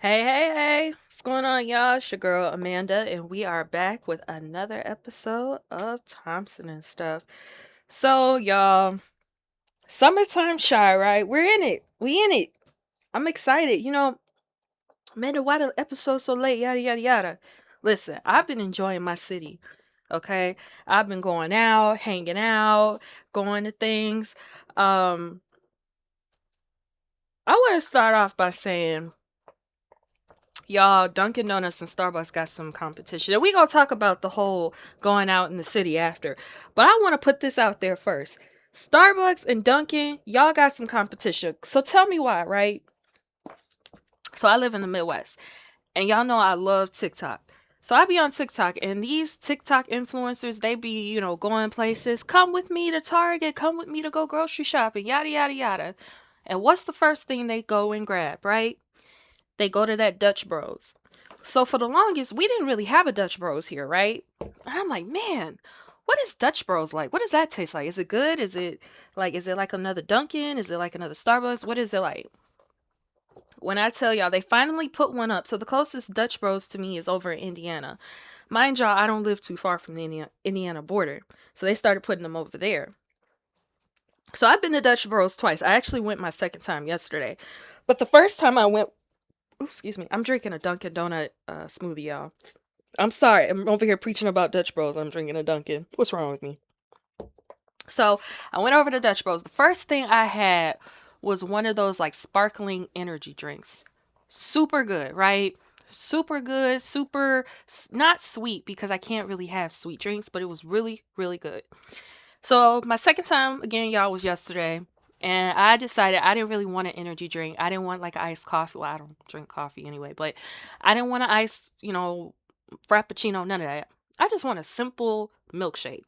Hey, hey, hey. What's going on, y'all? It's your girl Amanda, and we are back with another episode of Thompson and Stuff. So, y'all, summertime shy, right? We're in it. We in it. I'm excited. Amanda, why the episode so late? Yada, yada, yada. Listen, I've been enjoying my city, okay? I've been going out, hanging out, going to things. Um, I want to start off by saying, y'all, Dunkin' Donuts and Starbucks got some competition. And we gonna talk about the whole going out in the city after. But I wanna put this out there first. Starbucks and Dunkin', y'all got some competition. So tell me why, right? So I live in the Midwest. And y'all know I love TikTok. So I be on TikTok and these TikTok influencers, they be, going places. Come with me to Target, come with me to go grocery shopping, yada yada yada. And what's the first thing they go and grab, right? They go to that Dutch Bros. So for the longest, we didn't really have a Dutch Bros here, right? And I'm like, man, what is Dutch Bros like? What does that taste like? Is it good? Is it like another Dunkin'? Is it like another Starbucks? What is it like? When I tell y'all, they finally put one up. So the closest Dutch Bros to me is over in Indiana. Mind y'all, I don't live too far from the Indiana border. So they started putting them over there. So I've been to Dutch Bros twice. I actually went my second time yesterday. But the first time I went, ooh, excuse me, I'm drinking a Dunkin' Donut smoothie, y'all. I'm sorry. I'm over here preaching about Dutch Bros. I'm drinking a Dunkin'. What's wrong with me? So I went over to Dutch Bros. The first thing I had was one of those like sparkling energy drinks. Super good, right? Super good, not sweet because I can't really have sweet drinks, but it was really, really good. So my second time again, y'all, was yesterday. And I decided I didn't really want an energy drink. I didn't want like iced coffee. Well, I don't drink coffee anyway, but I didn't want an iced, frappuccino, none of that. I just want a simple milkshake.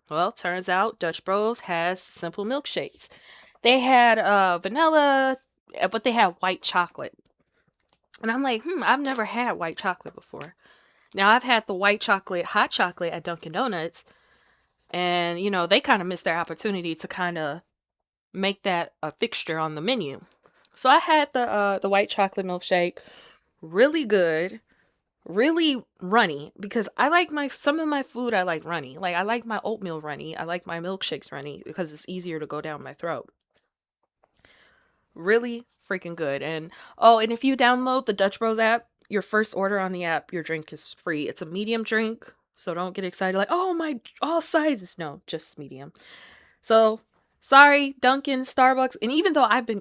Well, turns out Dutch Bros has simple milkshakes. They had vanilla, but they had white chocolate. And I'm like, I've never had white chocolate before. Now I've had the white chocolate, hot chocolate at Dunkin' Donuts, and they kind of missed their opportunity to kind of make that a fixture on the menu. So I had the white chocolate milkshake, really good, really runny because I like my some of my food I like runny. Like I like my oatmeal runny. I like my milkshakes runny because it's easier to go down my throat. Really freaking good. And oh, and if you download the Dutch Bros app, your first order on the app, your drink is free. It's a medium drink, so don't get excited like, "Oh my, all sizes." No, just medium. So, sorry, Dunkin', Starbucks, and even though I've been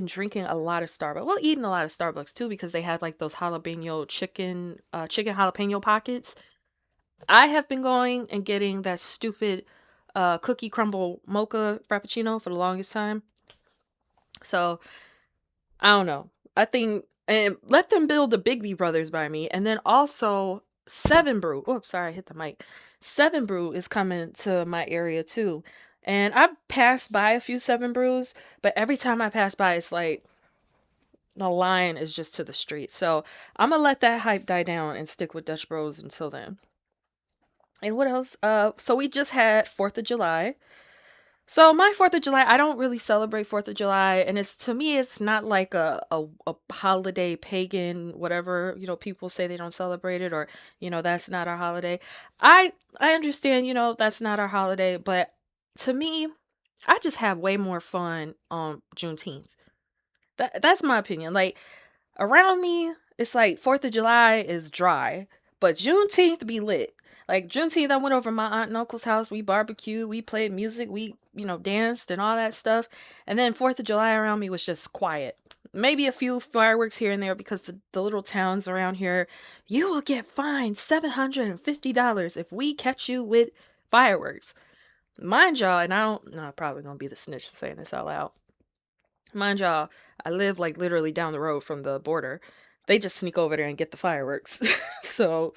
drinking a lot of Starbucks. Well, eating a lot of Starbucks too because they had like those jalapeno chicken jalapeno pockets. I have been going and getting that stupid cookie crumble mocha frappuccino for the longest time. So, I don't know. I think and let them build the Bigby Brothers by me, and then also Seven Brew. Oh, sorry, I hit the mic. Seven Brew is coming to my area too, and I've passed by a few Seven Brews, but every time I pass by, it's like the line is just to the street. So I'm gonna let that hype die down and stick with Dutch Bros until then. And what else? So we just had 4th of July. So my 4th of July, I don't really celebrate 4th of July, and it's to me it's not like a holiday pagan whatever, people say they don't celebrate it or, that's not our holiday. I understand, that's not our holiday, but to me, I just have way more fun on Juneteenth. That's my opinion. Like around me, it's like 4th of July is dry, but Juneteenth be lit. Like Juneteenth, I went over my aunt and uncle's house. We barbecued, we played music, we, danced and all that stuff. And then 4th of July around me was just quiet. Maybe a few fireworks here and there because the little towns around here, you will get fined $750 if we catch you with fireworks. Mind y'all, and I don't, no, I'm probably gonna be the snitch for saying this out loud. Mind y'all, I live like literally down the road from the border. They just sneak over there and get the fireworks. So,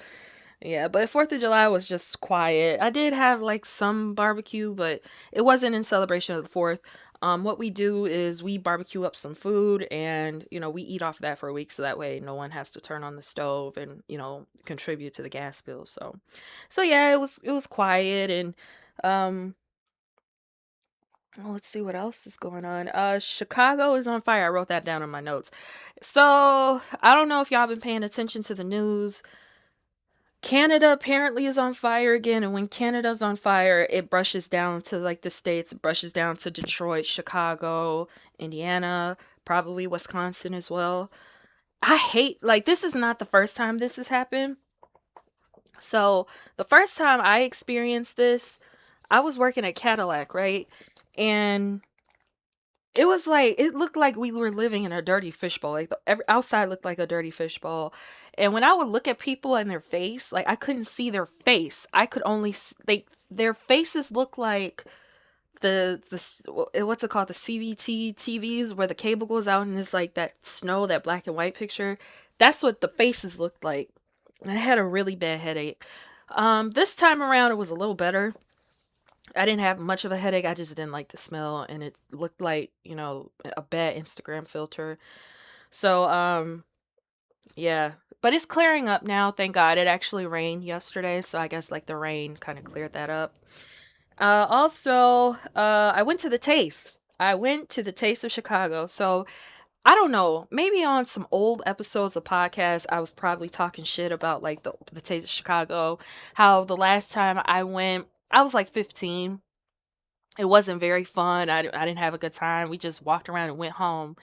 yeah, but 4th of July was just quiet. I did have like some barbecue, but it wasn't in celebration of the 4th. What we do is we barbecue up some food and, we eat off that for a week so that way no one has to turn on the stove and, contribute to the gas bill. So yeah, it was quiet and um let's see what else is going on. Chicago is on fire. I wrote that down in my notes. So I don't know if y'all been paying attention to the news. Canada apparently is on fire again, and when Canada's on fire, it brushes down to like the states, it brushes down to Detroit, Chicago, Indiana, probably Wisconsin as well. I hate, like, this is not the first time this has happened. So the first time I experienced this, I was working at Cadillac, right? And it was like it looked like we were living in a dirty fishbowl. Like outside looked like a dirty fishbowl. And when I would look at people and their face, like I couldn't see their face. I could only they their faces look like what's it called, the CVT TVs where the cable goes out and it's like that snow, that black and white picture. That's what the faces looked like. I had a really bad headache. This time around it was a little better. I didn't have much of a headache. I just didn't like the smell, and it looked like, a bad Instagram filter. So, yeah. But it's clearing up now, thank God. It actually rained yesterday, so I guess like the rain kind of cleared that up. Also, I went to the Taste. I went to the Taste of Chicago. So, I don't know. Maybe on some old episodes of podcasts, I was probably talking shit about like the Taste of Chicago. How the last time I went, I was like 15. It wasn't very fun. I didn't have a good time. We just walked around and went home.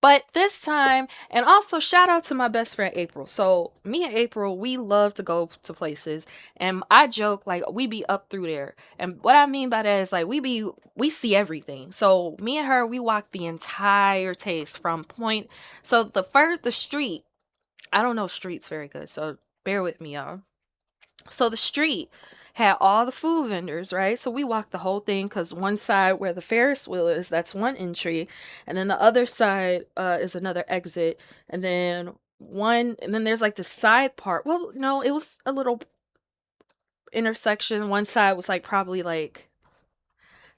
But this time, and also shout out to my best friend April. So me and April, we love to go to places, and I joke like we be up through there. And what I mean by that is like we see everything. So me and her, we walked the entire Taste from point. So the street. I don't know streets very good, so bear with me, y'all. So the street had all the food vendors, right? So we walked the whole thing because one side where the Ferris wheel is, that's one entry, and then the other side is another exit, and then there's like the side part. Well, no, it was a little intersection. One side was like probably like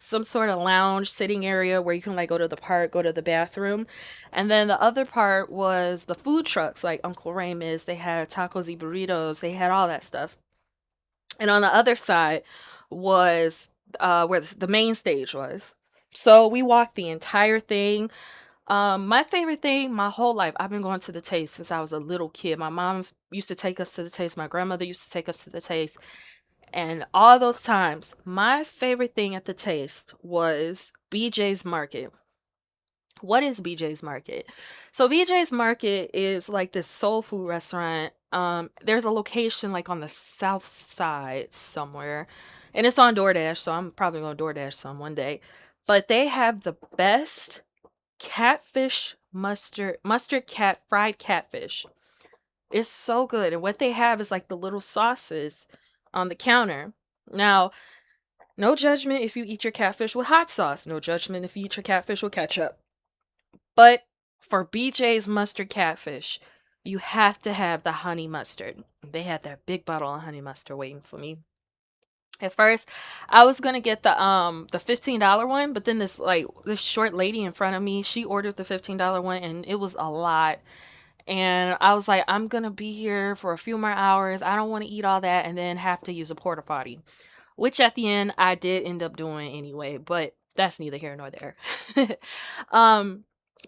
some sort of lounge sitting area where you can like go to the park, go to the bathroom. And then the other part was the food trucks like Uncle Raymond's. They had tacos y burritos, they had all that stuff. And on the other side was where the main stage was. So we walked the entire thing. My favorite thing my whole life, I've been going to the Taste since I was a little kid. My mom used to take us to the Taste. My grandmother used to take us to the Taste. And all those times, my favorite thing at the Taste was BJ's Market. What is BJ's Market? So BJ's Market is like this soul food restaurant. There's a location like on the south side somewhere, and it's on DoorDash, so I'm probably gonna DoorDash some one day. But they have the best catfish mustard cat fried catfish. It's so good, and what they have is like the little sauces on the counter. Now, no judgment if you eat your catfish with hot sauce. No judgment if you eat your catfish with ketchup. But for BJ's mustard catfish, you have to have the honey mustard. They had that big bottle of honey mustard waiting for me. At first, I was gonna get the $15 one, but then this short lady in front of me, she ordered the $15 one, and it was a lot. And I was like, I'm gonna be here for a few more hours. I don't want to eat all that and then have to use a porta potty, which at the end I did end up doing anyway, but that's neither here nor there. um,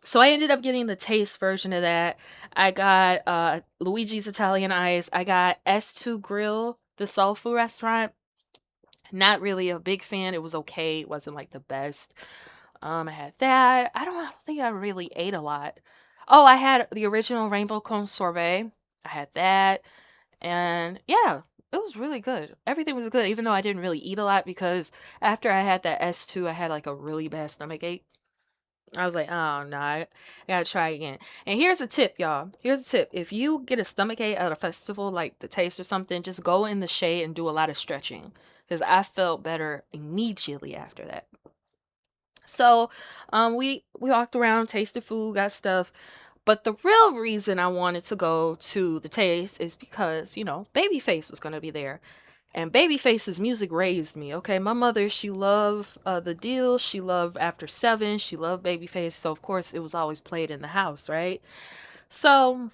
so I ended up getting the taste version of that. I got Luigi's Italian Ice. I got S2 Grill, the soul food restaurant. Not really a big fan. It was okay. It wasn't like the best. I had that. I don't think I really ate a lot. Oh, I had the original rainbow cone sorbet. I had that. And yeah, it was really good. Everything was good, even though I didn't really eat a lot because after I had that S2, I had like a really bad stomach ache. I was like, oh no, I gotta try again. And here's a tip, y'all. Here's a tip. If you get a stomach ache at a festival like the Taste or something, just go in the shade and do a lot of stretching. Because I felt better immediately after that. So, we walked around, tasted food, got stuff. But the real reason I wanted to go to the Taste is because, Babyface was gonna be there. And Babyface's music raised me. Okay, my mother, she loved the deal. She loved After Seven. She loved Babyface. So of course it was always played in the house, right? So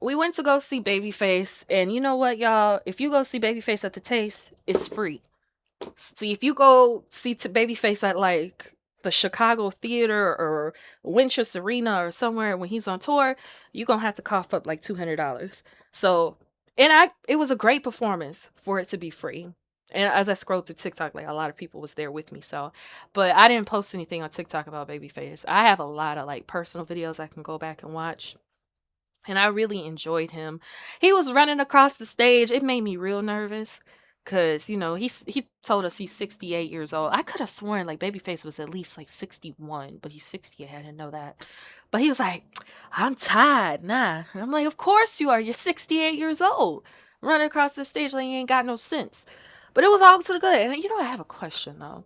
we went to go see Babyface, and you know what, y'all? If you go see Babyface at the Taste, it's free. See, if you go see Babyface at like the Chicago Theater or Winchester Arena or somewhere when he's on tour, you're gonna have to cough up like $200. So, and it was a great performance for it to be free. And as I scrolled through TikTok, like a lot of people was there with me. So, but I didn't post anything on TikTok about Babyface. I have a lot of like personal videos I can go back and watch. And I really enjoyed him. He was running across the stage. It made me real nervous because, he told us he's 68 years old. I could have sworn like Babyface was at least like 61, but he's 68. I didn't know that. But he was like, I'm tired. Nah. And I'm like, of course you are. You're 68 years old. Running across the stage like you ain't got no sense. But it was all to the good. And I have a question though.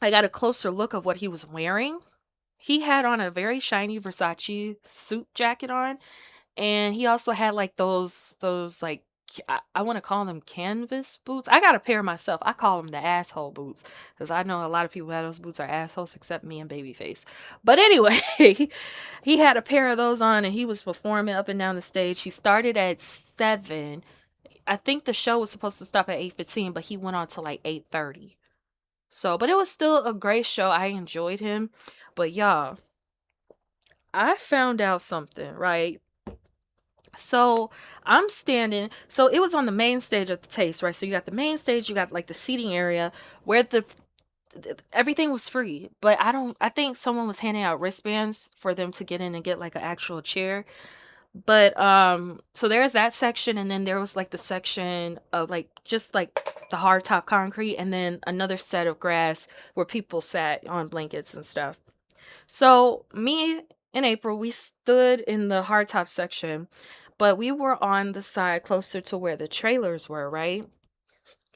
I got a closer look of what he was wearing. He had on a very shiny Versace suit jacket on, and he also had like those like I want to call them canvas boots. I got a pair myself. I call them the asshole boots because I know a lot of people that those boots are assholes except me and Babyface. But anyway, he had a pair of those on and he was performing up and down the stage. He started at 7. I think the show was supposed to stop at 8:15, but he went on to like 8:30. So, but it was still a great show. I enjoyed him. But y'all, I found out something, right? So I'm standing. So it was on the main stage of the Taste, right? So you got the main stage, you got like the seating area where everything was free. But I think someone was handing out wristbands for them to get in and get like an actual chair. But so there's that section, and then there was like the section of like just like the hard top concrete, and then another set of grass where people sat on blankets and stuff. So me and April, we stood in the hardtop section, but we were on the side closer to where the trailers were, right?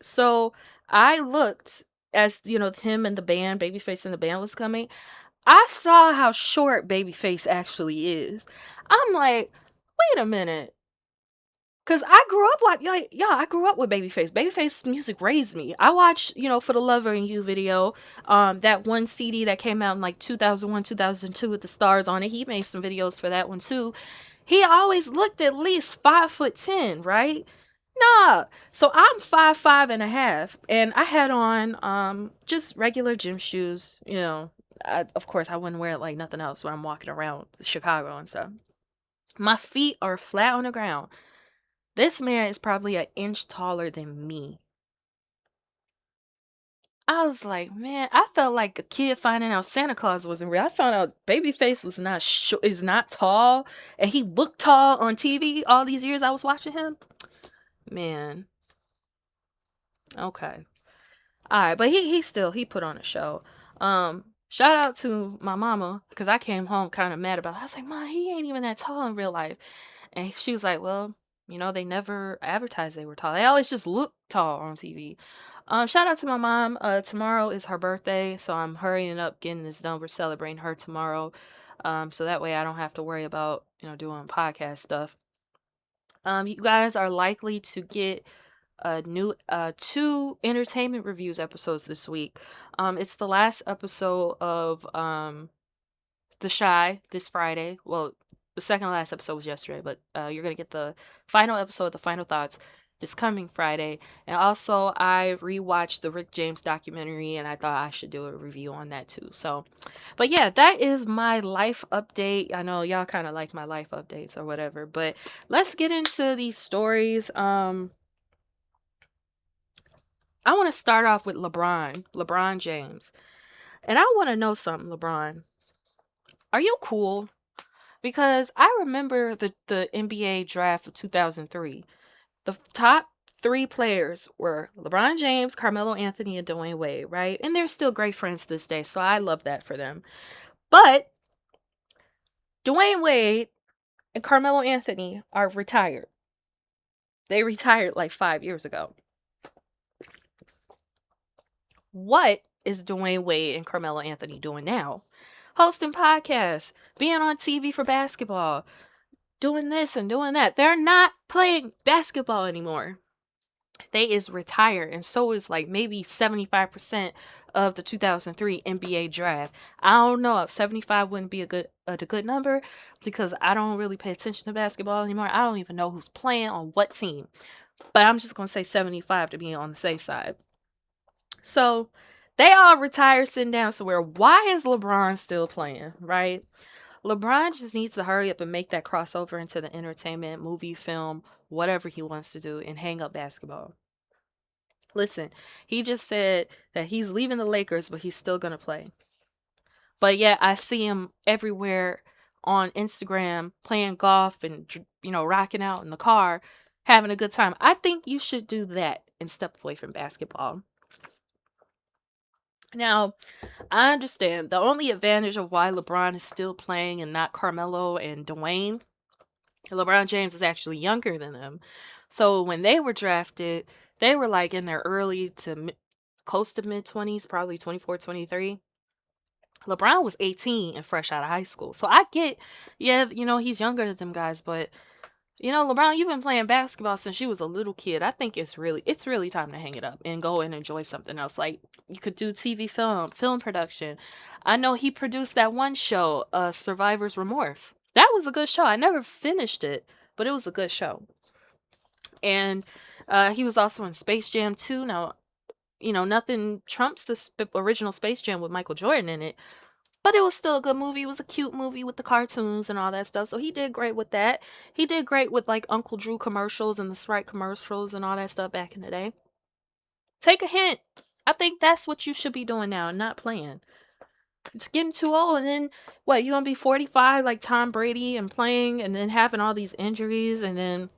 So I looked as him and the band, Babyface and the band was coming. I saw how short Babyface actually is. I'm like, wait a minute. Cause I grew up I grew up with Babyface. Babyface music raised me. I watched, For the Lover and You video, that one CD that came out in like 2001, 2002 with the stars on it. He made some videos for that one too. He always looked at least 5'10", right? Nah. So I'm 5'5.5", and I had on just regular gym shoes. Of course I wouldn't wear it like nothing else when I'm walking around Chicago and stuff. My feet are flat on the ground. This man is probably an inch taller than me. I was like, man, I felt like a kid finding out Santa Claus wasn't real. I found out Babyface was not is not tall, and he looked tall on TV all these years I was watching him. Man, okay, all right, but he put on a show. Shout out to my mama because I came home kind of mad about it. I was like, Mom, he ain't even that tall in real life. And she was like, well, they never advertised they were tall. They always just look tall on TV. Shout out to my mom. Tomorrow is her birthday, so I'm hurrying up getting this done. We're celebrating her tomorrow. So that way I don't have to worry about, doing podcast stuff. You guys are likely to get a new 2 entertainment reviews episodes this week. It's the last episode of The Shy this Friday. Well, the second last episode was yesterday, but you're going to get the final episode, the final thoughts, this coming Friday. And also, I rewatched the Rick James documentary, and I thought I should do a review on that too. So, but yeah, that is my life update. I know y'all kind of like my life updates or whatever, but let's get into these stories. I want to start off with LeBron James. And I want to know something, LeBron. Are you cool? Because I remember the NBA draft of 2003. The top 3 players were LeBron James, Carmelo Anthony, and Dwayne Wade, right? And they're still great friends to this day, so I love that for them. But Dwayne Wade and Carmelo Anthony are retired. They retired like 5 years ago. What is Dwayne Wade and Carmelo Anthony doing now? Hosting podcasts, being on TV for basketball, doing this and doing that. They're not playing basketball anymore. They is retired, and so is like maybe 75% of the 2003 NBA draft. I don't know if 75 wouldn't be a good number because I don't really pay attention to basketball anymore. I don't even know who's playing on what team. But I'm just going to say 75 to be on the safe side. So They all retired sitting down somewhere. Why is LeBron still playing, right? LeBron just needs to hurry up and make that crossover into the entertainment, movie, film, whatever he wants to do, and hang up basketball. Listen, he just said that he's leaving the Lakers, but he's still going to play. But yet I see him everywhere on Instagram playing golf and, rocking out in the car, having a good time. I think you should do that and step away from basketball. Now, I understand the only advantage of why LeBron is still playing and not Carmelo and Dwayne. LeBron James is actually younger than them. So when they were drafted, they were like in their early to close to mid 20s, probably 24, 23. LeBron was 18 and fresh out of high school. So I get, yeah, he's younger than them guys, but LeBron, you've been playing basketball since you was a little kid. I think it's really time to hang it up and go and enjoy something else. Like you could do TV film production. I know he produced that one show, Survivor's Remorse. That was a good show. I never finished it, but it was a good show. And he was also in Space Jam 2. Now, nothing trumps the original Space Jam with Michael Jordan in it, but it was still a good movie. It was a cute movie with the cartoons and all that stuff. So he did great with that. He did great with like Uncle Drew commercials and the Sprite commercials and all that stuff back in the day. Take a hint. I think that's what you should be doing now, not playing. It's getting too old, and then what? You gonna be 45 like Tom Brady and playing, and then having all these injuries, and then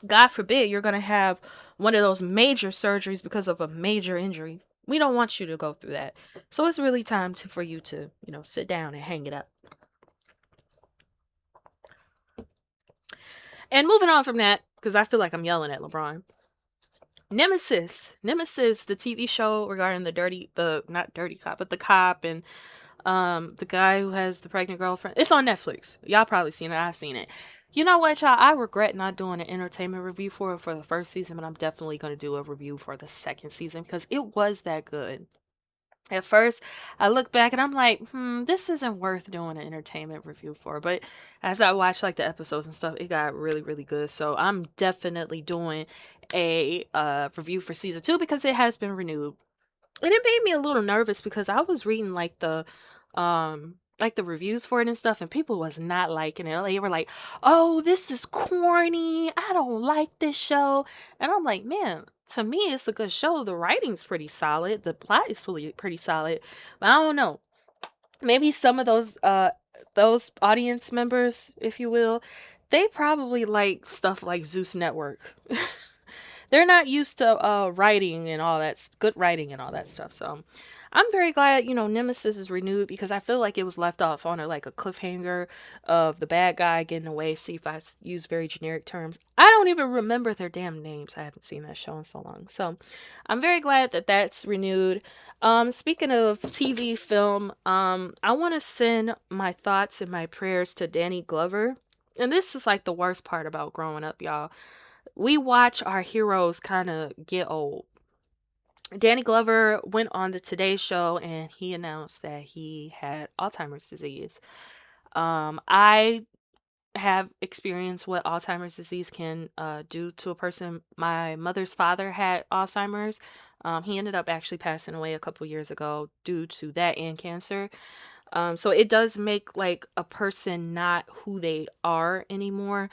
God forbid you're gonna have one of those major surgeries because of a major injury. We don't want you to go through that. So it's really time for you to, sit down and hang it up. And moving on from that, because I feel like I'm yelling at LeBron. Nemesis, the TV show regarding the not dirty cop, but the cop and the guy who has the pregnant girlfriend. It's on Netflix. Y'all probably seen it. I've seen it. You know what, y'all? I regret not doing an entertainment review for the first season, but I'm definitely going to do a review for the second season because it was that good. At first, I look back and I'm like, this isn't worth doing an entertainment review for. But as I watched like the episodes and stuff, it got really, really good. So I'm definitely doing a review for season 2 because it has been renewed. And it made me a little nervous because I was reading like the reviews for it and stuff, and people was not liking it. They were like, "Oh, this is corny. I don't like this show." And I'm like, "Man, to me it's a good show. The writing's pretty solid. The plot is really pretty solid." But I don't know. Maybe some of those audience members, if you will, they probably like stuff like Zeus Network. They're not used to writing and all that good writing and all that stuff. So I'm very glad Nemesis is renewed because I feel like it was left off on like a cliffhanger of the bad guy getting away. See if I use very generic terms. I don't even remember their damn names. I haven't seen that show in so long. So I'm very glad that that's renewed. Speaking of TV film, I want to send my thoughts and my prayers to Danny Glover. And this is like the worst part about growing up, y'all. We watch our heroes kind of get old. Danny Glover went on the Today Show and he announced that he had Alzheimer's disease. I have experienced what Alzheimer's disease can do to a person. My mother's father had Alzheimer's. He ended up actually passing away a couple years ago due to that and cancer. So it does make like a person not who they are anymore.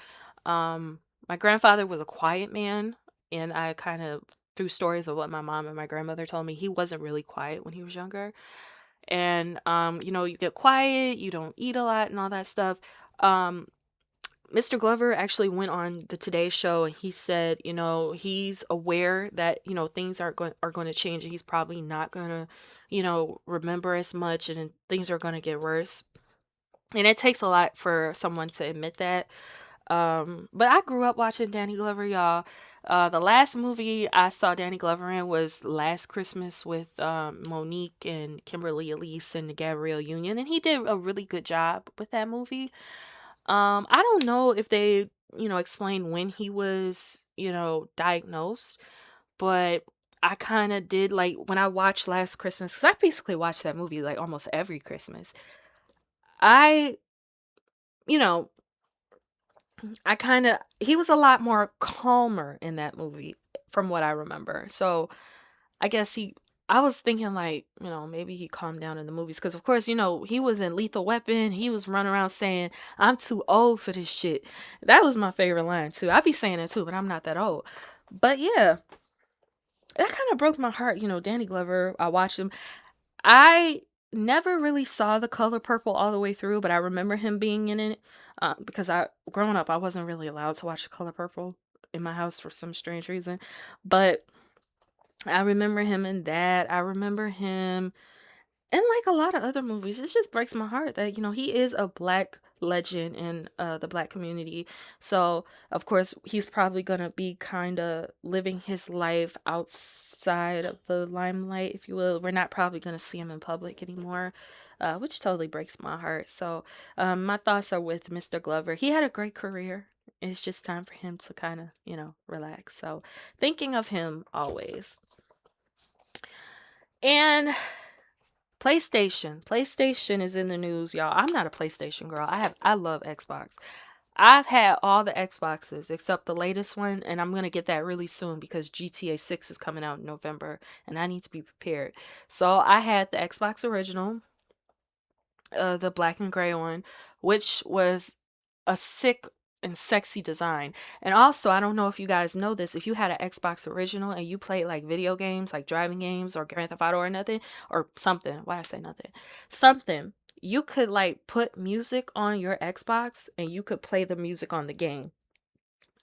My grandfather was a quiet man, and I kind of through stories of what my mom and my grandmother told me, he wasn't really quiet when he was younger. And you get quiet, you don't eat a lot and all that stuff. Mr. Glover actually went on the Today Show and he said, he's aware that, things are going to change and he's probably not going to, remember as much and things are going to get worse. And it takes a lot for someone to admit that. But I grew up watching Danny Glover, y'all. The last movie I saw Danny Glover in was Last Christmas with Monique and Kimberly Elise and the Gabrielle Union, and he did a really good job with that movie. I don't know if they, explain when he was, diagnosed, but I kind of did like when I watched Last Christmas, because I basically watched that movie like almost every Christmas. I, you know, I kind of, he was a lot more calmer in that movie from what I remember. So I guess I was thinking like, maybe he calmed down in the movies because of course, he was in Lethal Weapon. He was running around saying, "I'm too old for this shit." That was my favorite line too. I be saying it too, but I'm not that old. But yeah, that kind of broke my heart. Danny Glover. I watched him. I never really saw The Color Purple all the way through, but I remember him being in it because growing up, I wasn't really allowed to watch The Color Purple in my house for some strange reason. But I remember him in that. I remember him and like a lot of other movies. It just breaks my heart that he is a black legend in the black community. So of course he's probably gonna be kind of living his life outside of the limelight, if you will. We're not probably gonna see him in public anymore, which totally breaks my heart. So my thoughts are with Mr. Glover. He had a great career. It's just time for him to kind of relax. So thinking of him always. And PlayStation is in the news, y'all. I'm not a PlayStation girl. I love Xbox. I've had all the Xboxes except the latest one, and I'm going to get that really soon because GTA 6 is coming out in November and I need to be prepared. So I had the Xbox original, the black and gray one, which was a sick and sexy design. And also, I don't know if you guys know this, if you had an Xbox original and you played like video games, like driving games or Grand Theft Auto or nothing, or something, why did I say nothing? Something. You could like put music on your Xbox and you could play the music on the game.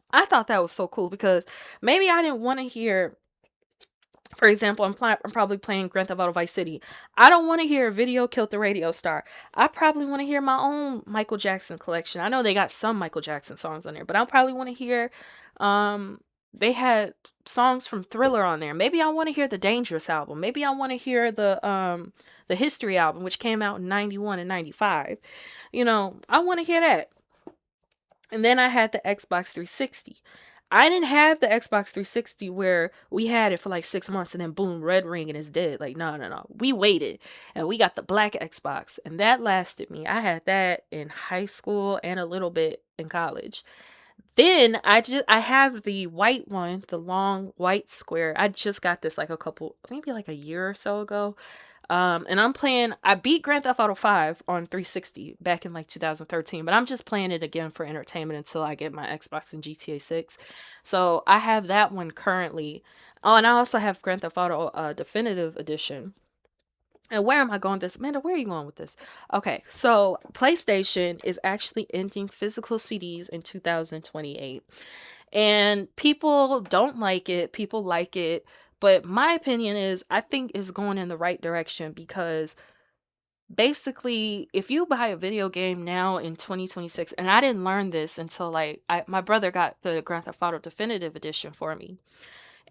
I thought that was so cool because maybe I didn't want to hear, for example, I'm probably playing Grand Theft Auto Vice City. I don't want to hear Video Killed the Radio Star. I probably want to hear my own Michael Jackson collection. I know they got some Michael Jackson songs on there, but I probably want to hear. Um, they had songs from Thriller on there. Maybe I want to hear the Dangerous album. Maybe I want to hear the History album, which came out in '91 and '95. I want to hear that. And then I had the Xbox 360. I didn't have the Xbox 360 where we had it for like 6 months and then boom, red ring and it's dead. Like, no, no, no. We waited and we got the black Xbox and that lasted me. I had that in high school and a little bit in college. Then I have the white one, the long white square. I just got this like maybe like a year or so ago. And I beat Grand Theft Auto 5 on 360 back in like 2013, but I'm just playing it again for entertainment until I get my Xbox and GTA 6. So I have that one currently. Oh, and I also have Grand Theft Auto Definitive Edition. And where am I going with this? Amanda, where are you going with this? Okay, so PlayStation is actually ending physical CDs in 2028. And people don't like it, people like it. But my opinion is, I think it's going in the right direction because basically, if you buy a video game now in 2026, and I didn't learn this until my brother got the Grand Theft Auto Definitive Edition for me,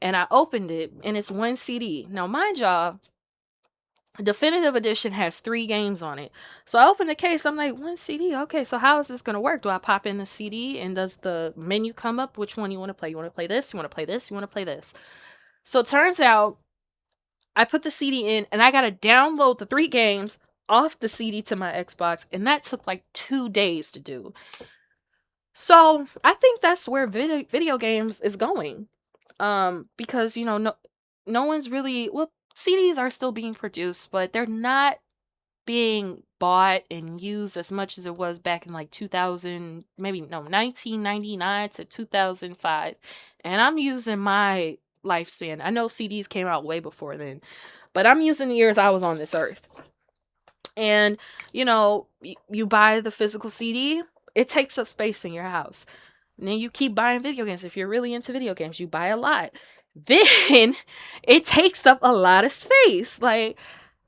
and I opened it, and it's one CD. Now, mind y'all, Definitive Edition has 3 games on it. So I opened the case. I'm like, one CD. Okay, so how is this gonna work? Do I pop in the CD and does the menu come up? Which one you want to play? You want to play this? You want to play this? You want to play this? So it turns out I put the CD in and I gotta download the 3 games off the CD to my Xbox, and that took like 2 days to do. So I think that's where video games is going. Because no one's really, well, CDs are still being produced, but they're not being bought and used as much as it was back in like 2000, maybe no, 1999 to 2005. And I'm using my lifespan. I know CDs came out way before then, but I'm using the years I was on this earth. And you buy the physical CD, it takes up space in your house. And then you keep buying video games. If you're really into video games, you buy a lot. Then it takes up a lot of space. Like,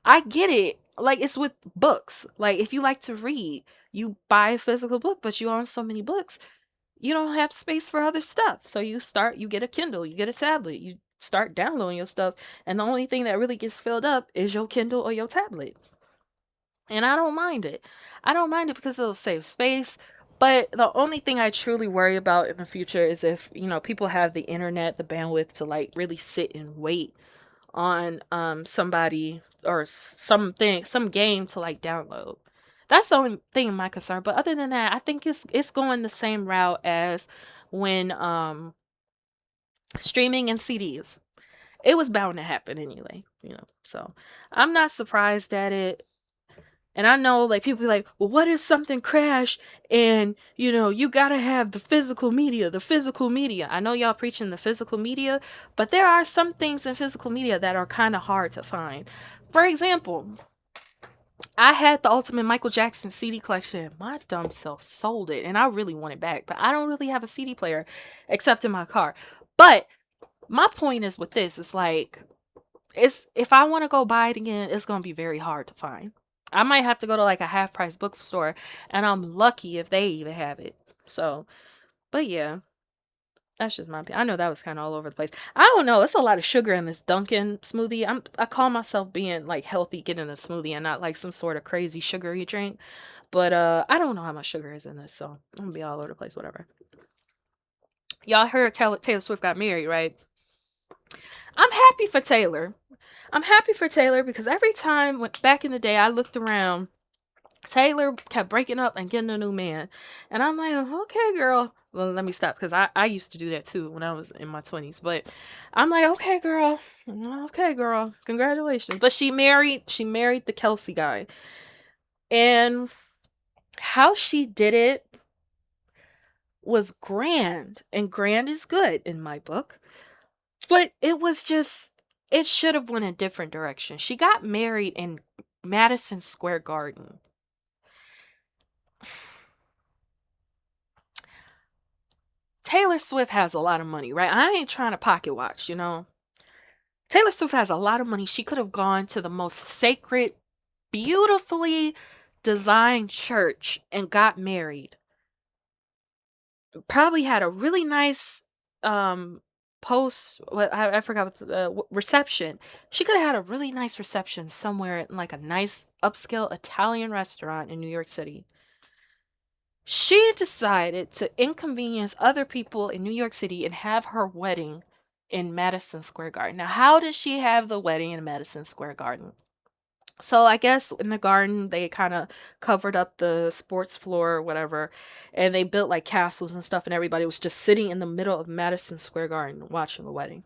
I get it. Like, it's with books. Like, if you like to read, you buy a physical book, but you own so many books, you don't have space for other stuff. So you get a Kindle, you get a tablet, you start downloading your stuff, and the only thing that really gets filled up is your Kindle or your tablet. And I don't mind it. I don't mind it because it'll save space. But the only thing I truly worry about in the future is if, people have the internet, the bandwidth to like really sit and wait on somebody or something, some game to like download. That's the only thing my concern. But other than that, I think it's going the same route as when streaming and CDs. It was bound to happen anyway. So I'm not surprised at it. And I know, like, people be like, well, what if something crash and, you gotta have the physical media, the physical media. I know y'all preaching the physical media, but there are some things in physical media that are kind of hard to find. For example, I had the Ultimate Michael Jackson CD collection. My dumb self sold it, and I really want it back, but I don't really have a CD player except in my car. But my point is with this, it's like, if I want to go buy it again, it's gonna be very hard to find. I might have to go to like a half price bookstore, and I'm lucky if they even have it. So, but yeah, that's just my opinion. I know that was kind of all over the place. I don't know. It's a lot of sugar in this Dunkin' smoothie. I call myself being like healthy, getting a smoothie and not like some sort of crazy sugary drink. But I don't know how much sugar is in this, so I'm gonna be all over the place. Whatever. Y'all heard Taylor Swift got married, right? I'm happy for Taylor. I'm happy for Taylor because every time back in the day I looked around, Taylor kept breaking up and getting a new man. And I'm like, okay, girl. Well, let me stop because I used to do that too when I was in my 20s. But I'm like, okay, girl. Okay, girl. Congratulations. But she married the Kelsey guy. And how she did it was grand. And grand is good in my book. But it was just, it should have went a different direction. She got married in Madison Square Garden. Taylor Swift has a lot of money, right? I ain't trying to pocket watch. Taylor Swift has a lot of money. She could have gone to the most sacred, beautifully designed church and got married. Probably had a really nice I forgot what the reception. She could have had a really nice reception somewhere in like a nice upscale Italian restaurant in New York City. She decided to inconvenience other people in New York City and have her wedding in Madison Square Garden. Now, how did she have the wedding in Madison Square Garden? So I guess in the garden they kind of covered up the sports floor or whatever, and they built like castles and stuff, and everybody was just sitting in the middle of Madison Square Garden watching the wedding.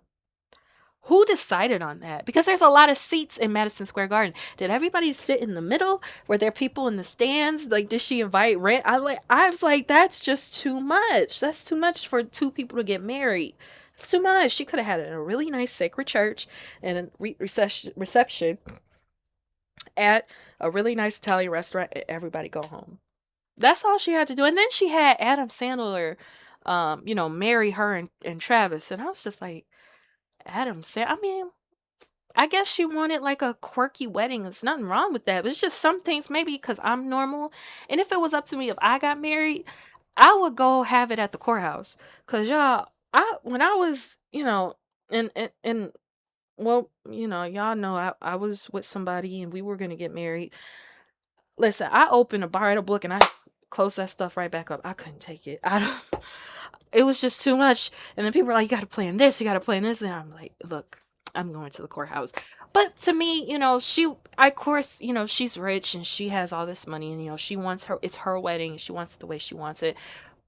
Who decided on that? Because there's a lot of seats in Madison Square Garden. Did everybody sit in the middle? Were there people in the stands? Like, did she invite rent? I was like, that's just too much. That's too much for two people to get married. It's too much. She could have had it in a really nice sacred church and a reception at a really nice Italian restaurant, and everybody go home. That's all she had to do. And then she had Adam Sandler, marry her and Travis. And I was just like, Adam Sandler. I mean, I guess she wanted like a quirky wedding. There's nothing wrong with that. But it's just some things maybe because I'm normal. And if it was up to me, if I got married, I would go have it at the courthouse. Cause y'all, when I was, and well, y'all know I was with somebody and we were gonna get married. Listen, I opened a bar at a book and I closed that stuff right back up. I couldn't take it. I don't. It was just too much. And then people were like, "You got to plan this. You got to plan this." And I'm like, "Look, I'm going to the courthouse." But to me, of course, she's rich and she has all this money, and she wants it's her wedding. She wants it the way she wants it.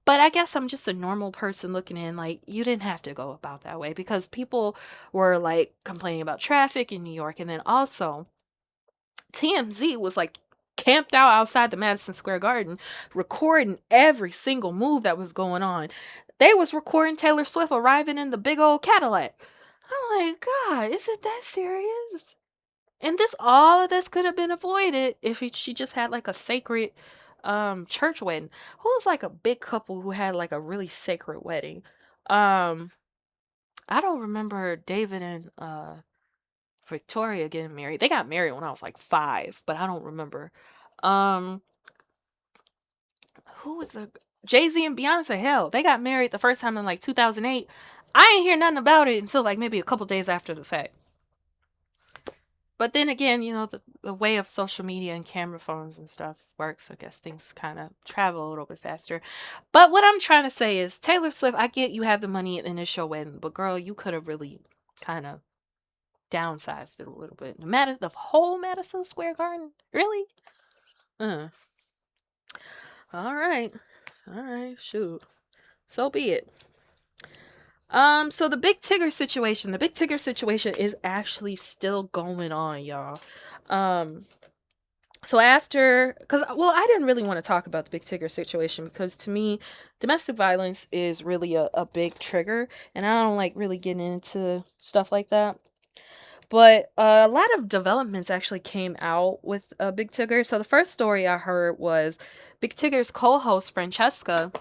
But I guess I'm just a normal person looking in. Like, you didn't have to go about that way because people were like complaining about traffic in New York, and then also TMZ was like camped out outside the Madison Square Garden recording every single move that was going on. They was recording Taylor Swift arriving in the big old Cadillac. I'm like, God, is it that serious? And all of this could have been avoided if she just had like a sacred church wedding. Who was like a big couple who had like a really sacred wedding? Um I don't remember David and Victoria getting married. They got married when I was like 5, but I don't remember. Um, who was the Jay-Z and Beyonce? Hell, they got married the first time in like 2008. I ain't hear nothing about it until like maybe a couple days after the fact. But then again, the way of social media and camera phones and stuff works. I guess things kind of travel a little bit faster. But what I'm trying to say is, Taylor Swift, I get you have the money in this show wedding, but girl, you could have really kind of downsized it a little bit. The whole Madison Square Garden? Really? Uh, all right. All right. Shoot. So be it. So the Big Tigger situation is actually still going on, y'all. Um, so after, because well, I didn't really want to talk about the Big Tigger situation because to me, domestic violence is really a big trigger, and I don't like really getting into stuff like that. But a lot of developments actually came out with Big Tigger. So the first story I heard was Big Tigger's co-host Francesca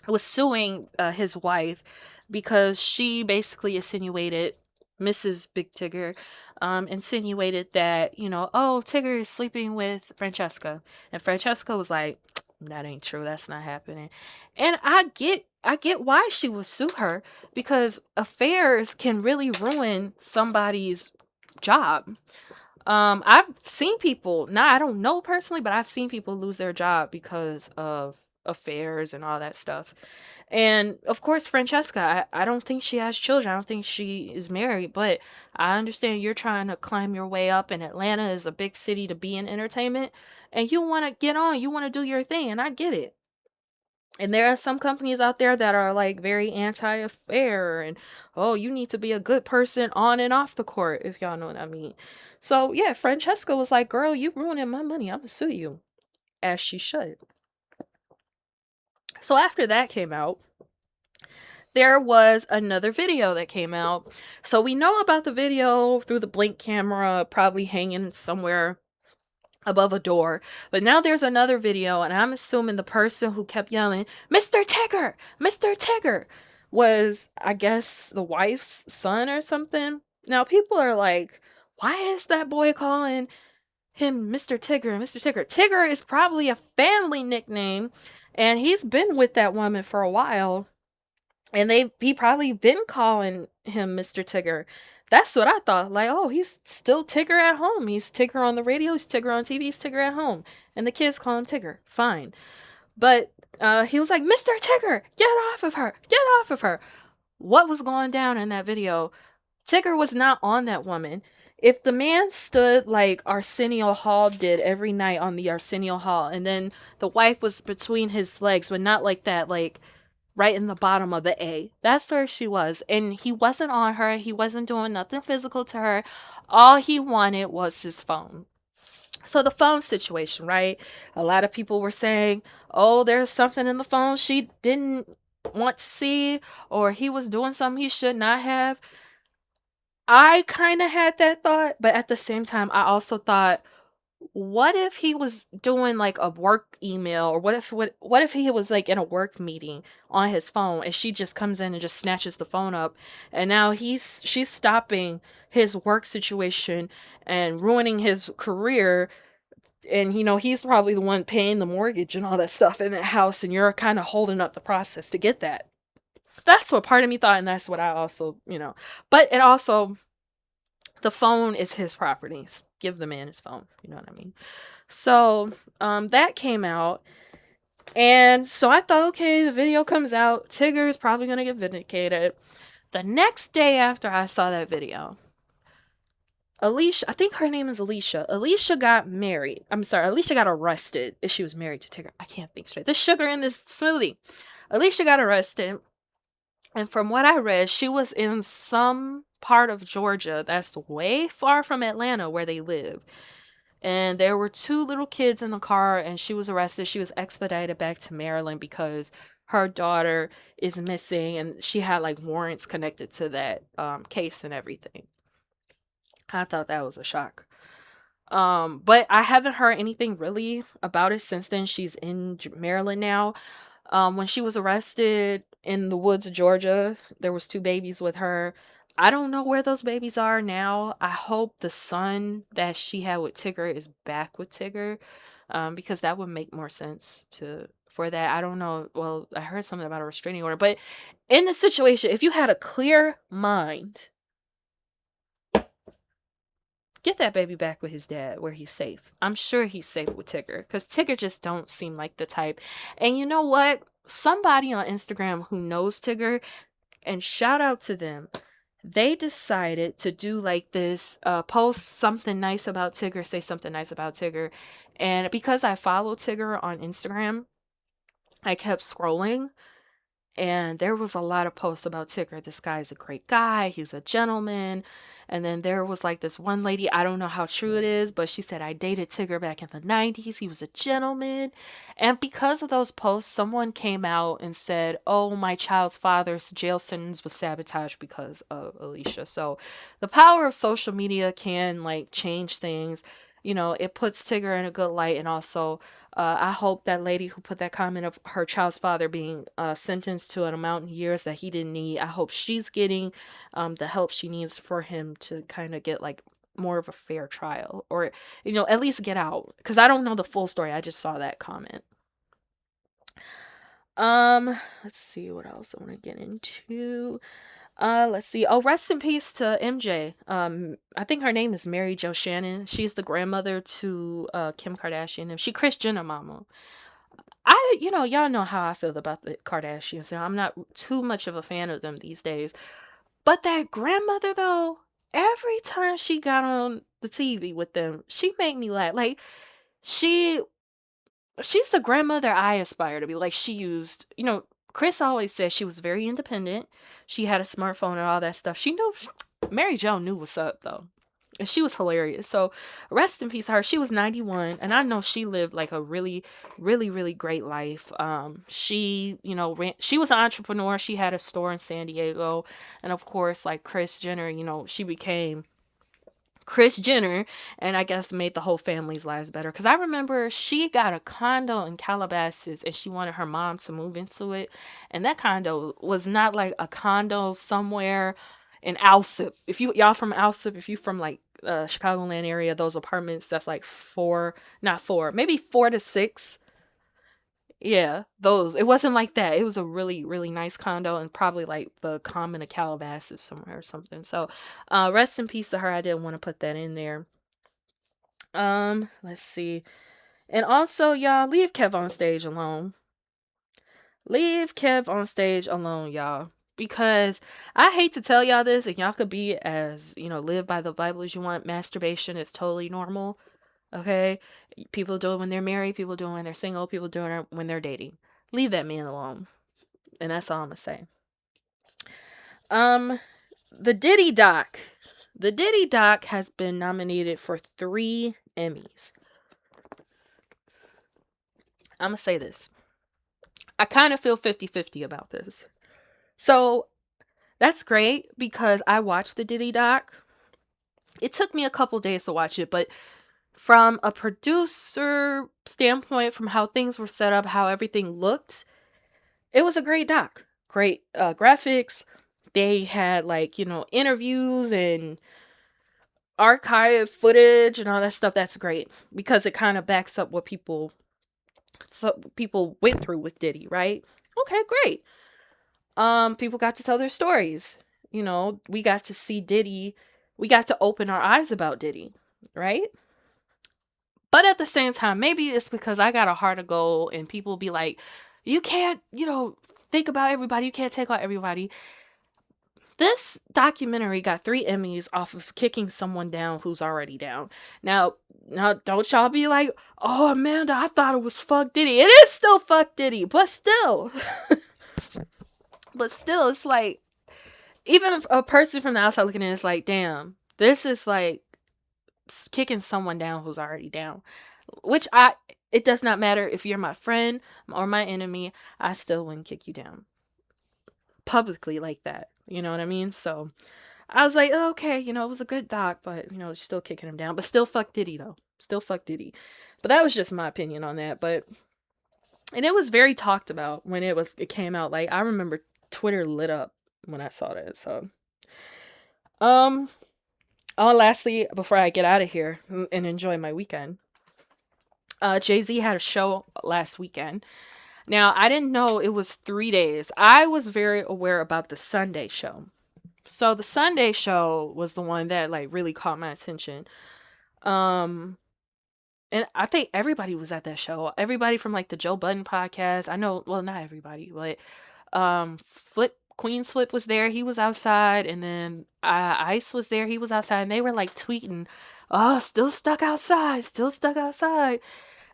was suing his wife because she basically insinuated Mrs. Big Tigger insinuated that, oh, Tigger is sleeping with Francesca. And Francesca was like, that ain't true. That's not happening. And I get why she would sue her because affairs can really ruin somebody's job. I've seen people, now I don't know personally, but I've seen people lose their job because of affairs and all that stuff. And of course, Francesca, I don't think she has children. I don't think she is married, but I understand you're trying to climb your way up, and Atlanta is a big city to be in entertainment, and you want to get on, you want to do your thing, and I get it. And there are some companies out there that are like very anti affair, and oh, you need to be a good person on and off the court, if y'all know what I mean. So, yeah, Francesca was like, girl, you ruining my money. I'm gonna sue you, as she should. So, after that came out, there was another video that came out. So we know about the video through the blink camera, probably hanging somewhere above a door. But now there's another video, and I'm assuming the person who kept yelling, Mr. Tigger! Mr. Tigger! was, I guess, the wife's son or something. Now people are like, why is that boy calling him Mr. Tigger? Mr. Tigger. Tigger is probably a family nickname, and he's been with that woman for a while, and he probably been calling him Mr. Tigger. That's what I thought. Like, oh, he's still Tigger at home. He's Tigger on the radio. He's Tigger on TV. He's Tigger at home. And the kids call him Tigger. Fine. But he was like, Mr. Tigger, get off of her. Get off of her. What was going down in that video? Tigger was not on that woman. If the man stood like Arsenio Hall did every night on the Arsenio Hall, and then the wife was between his legs, but not like that, like right in the bottom of the A. That's where she was. And he wasn't on her. He wasn't doing nothing physical to her. All he wanted was his phone. So the phone situation, right? A lot of people were saying, oh, there's something in the phone she didn't want to see, or he was doing something he should not have. I kind of had that thought, but at the same time, I also thought, what if he was doing like a work email, or what if he was like in a work meeting on his phone and she just comes in and just snatches the phone up, and now she's stopping his work situation and ruining his career, and he's probably the one paying the mortgage and all that stuff in that house, and you're kind of holding up the process to get that. That's what part of me thought, and that's what I also, but it also, the phone is his property. Give the man his phone, you know what I mean? So, that came out. And so I thought, okay, the video comes out. Tigger is probably going to get vindicated. The next day after I saw that video, Alicia, I think her name is Alicia. Alicia got married. I'm sorry, Alicia got arrested if she was married to Tigger. I can't think straight. There's sugar in this smoothie. Alicia got arrested. And from what I read, she was in some part of Georgia that's way far from Atlanta where they live. And there were two little kids in the car, and she was arrested. She was expedited back to Maryland because her daughter is missing, and she had like warrants connected to that case and everything. I thought that was a shock. But I haven't heard anything really about it since then. She's in Maryland now. When she was arrested in the woods of Georgia, there was two babies with her. I don't know where those babies are now. I hope the son that she had with Tigger is back with Tigger, because that would make more sense for that. I don't know. Well, I heard something about a restraining order, but in the situation, if you had a clear mind, get that baby back with his dad where he's safe. I'm sure he's safe with Tigger, because Tigger just don't seem like the type. And you know what? Somebody on Instagram who knows Tigger, and shout out to them, they decided to do like this, post something nice about Tigger, say something nice about Tigger. And because I follow Tigger on Instagram, I kept scrolling, And there was a lot of posts about Tigger. This guy's a great guy. He's a gentleman. And then there was like this one lady, I don't know how true it is, but she said, I dated Tigger back in the 90s. He was a gentleman. And because of those posts, someone came out and said, oh, my child's father's jail sentence was sabotaged because of Alicia. So the power of social media can like change things. You know, it puts Tigger in a good light. And also, I hope that lady who put that comment of her child's father being sentenced to an amount in years that he didn't need, I hope she's getting the help she needs for him to kind of get like more of a fair trial, or, you know, at least get out. Because I don't know the full story. I just saw that comment. Let's see what else I want to get into. Let's see. Oh, rest in peace to MJ. I think her name is Mary Jo Shannon. She's the grandmother to Kim Kardashian, and she Kris Jenner mama. You know, y'all know how I feel about the Kardashians. So I'm not too much of a fan of them these days. But that grandmother, though, every time she got on the TV with them, she made me laugh. Like, she she's the grandmother I aspire to be. Like, she used, you know, Chris always said she was very independent. She had a smartphone and all that stuff. She knew, Mary Jo knew what's up, though. And she was hilarious. So rest in peace to her. She was 91, and I know she lived like a really, really, really great life. She, you know, she was an entrepreneur. She had a store in San Diego. And of course, like Kris Jenner, you know, she became Kris Jenner, and I guess made the whole family's lives better. Because I remember she got a condo in Calabasas and she wanted her mom to move into it. And that condo was not like a condo somewhere in Alsip. If y'all from Alsip, if you from like Chicagoland area, those apartments that's like four, not four, maybe 4 to 6. Yeah, those. It wasn't like that. It was a really, really nice condo and probably like the common of Calabasas somewhere or something. So, rest in peace to her. I didn't want to put that in there. Let's see. And also, y'all, leave Kev on stage alone. Leave Kev on stage alone, y'all. Because I hate to tell y'all this, and y'all could be as, you know, live by the Bible as you want. Masturbation is totally normal. Okay? People do it when they're married, people do it when they're single, people do it when they're dating. Leave that man alone. And that's all I'm gonna say. Um, the Diddy doc. The Diddy doc has been nominated for 3 Emmys. I'm gonna say this. I kind of feel 50-50 about this. So that's great because I watched the Diddy doc. It took me a couple days to watch it, but from a producer standpoint, from how things were set up, how everything looked, it was a great doc. Great graphics. They had like, you know, interviews and archive footage and all that stuff. That's great because it kind of backs up what people went through with Diddy, right? Okay, great. People got to tell their stories. You know, we got to see Diddy. We got to open our eyes about Diddy, right? But at the same time, maybe it's because I got a heart of gold and people be like, you can't, you know, think about everybody. You can't take out everybody. This documentary got 3 Emmys off of kicking someone down who's already down. Now, don't y'all be like, oh, Amanda, I thought it was fuck Diddy. It is still fuck Diddy, but still. But still, it's like, even if a person from the outside looking in, it's like, damn, this is like kicking someone down who's already down. Which it does not matter if you're my friend or my enemy, I still wouldn't kick you down publicly like that. You know what I mean? So I was like, oh, okay, you know, it was a good doc, but, you know, still kicking him down. But still fuck Diddy, though. Still fuck Diddy. But that was just my opinion on that. And it was very talked about when it came out. Like, I remember Twitter lit up when I saw that. So, oh, lastly, before I get out of here and enjoy my weekend, Jay-Z had a show last weekend. Now, I didn't know it was 3 days. I was very aware about the Sunday show. So the Sunday show was the one that like really caught my attention. Um, and I think everybody was at that show. Everybody from like the Joe Budden podcast. I know, well, not everybody, but Queen's Flip was there. He was outside, and then Ice was there. He was outside, and they were like tweeting, "Oh, still stuck outside, still stuck outside."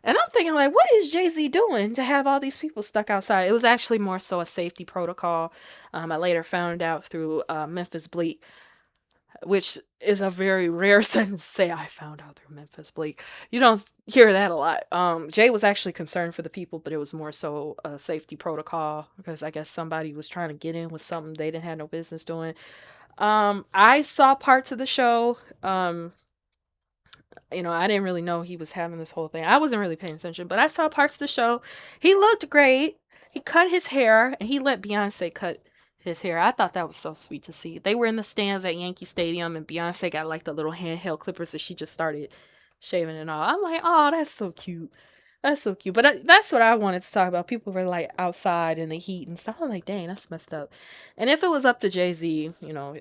And I'm thinking, like, what is Jay-Z doing to have all these people stuck outside? It was actually more so a safety protocol. I later found out through Memphis Bleak, which is a very rare sentence to say. I found out through Memphis Bleak. You don't hear that a lot. Jay was actually concerned for the people, but it was more so a safety protocol because I guess somebody was trying to get in with something they didn't have no business doing. I saw parts of the show. I didn't really know he was having this whole thing. I wasn't really paying attention, but I saw parts of the show. He looked great. He cut his hair and he let Beyonce cut his hair. I thought that was so sweet to see. They were in the stands at Yankee Stadium and Beyonce got like the little handheld clippers that she just started shaving and all. I'm like, oh, that's so cute. That's so cute. But that's what I wanted to talk about. People were like outside in the heat and stuff. I'm like, dang, that's messed up. And if it was up to Jay-Z,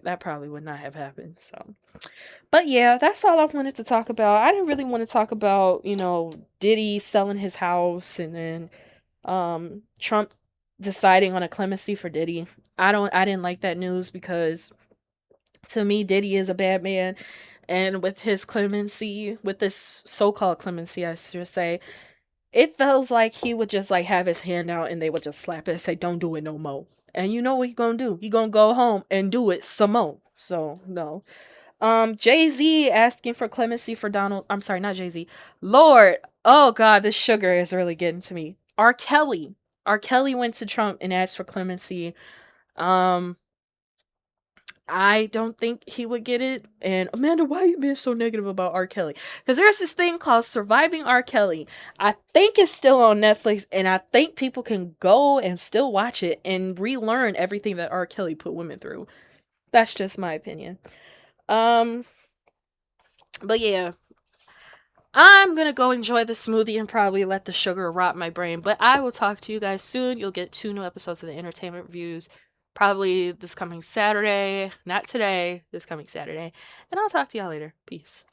that probably would not have happened. So, but yeah, that's all I wanted to talk about. I didn't really want to talk about, Diddy selling his house and then Trump deciding on a clemency for Diddy. I didn't like that news because to me Diddy is a bad man, and with his clemency, with this so-called clemency I should say, it feels like he would just like have his hand out and they would just slap it and say, "Don't do it no more." And you know what he gonna do? He gonna go home and do it some more. So no. Jay-Z asking for clemency for Donald. I'm sorry, not Jay-Z. Lord. Oh God, this sugar is really getting to me. R. Kelly. R. Kelly went to Trump and asked for clemency. Um, I don't think he would get it. And Amanda, why are you being so negative about R. Kelly? Because there's this thing called Surviving R. Kelly. I think it's still on Netflix, and I think people can go and still watch it and relearn everything that R. Kelly put women through. That's just my opinion. Um, but yeah, I'm gonna go enjoy the smoothie and probably let the sugar rot my brain. But I will talk to you guys soon. You'll get 2 new episodes of the entertainment reviews, probably this coming Saturday. Not today, this coming Saturday. And I'll talk to y'all later. Peace.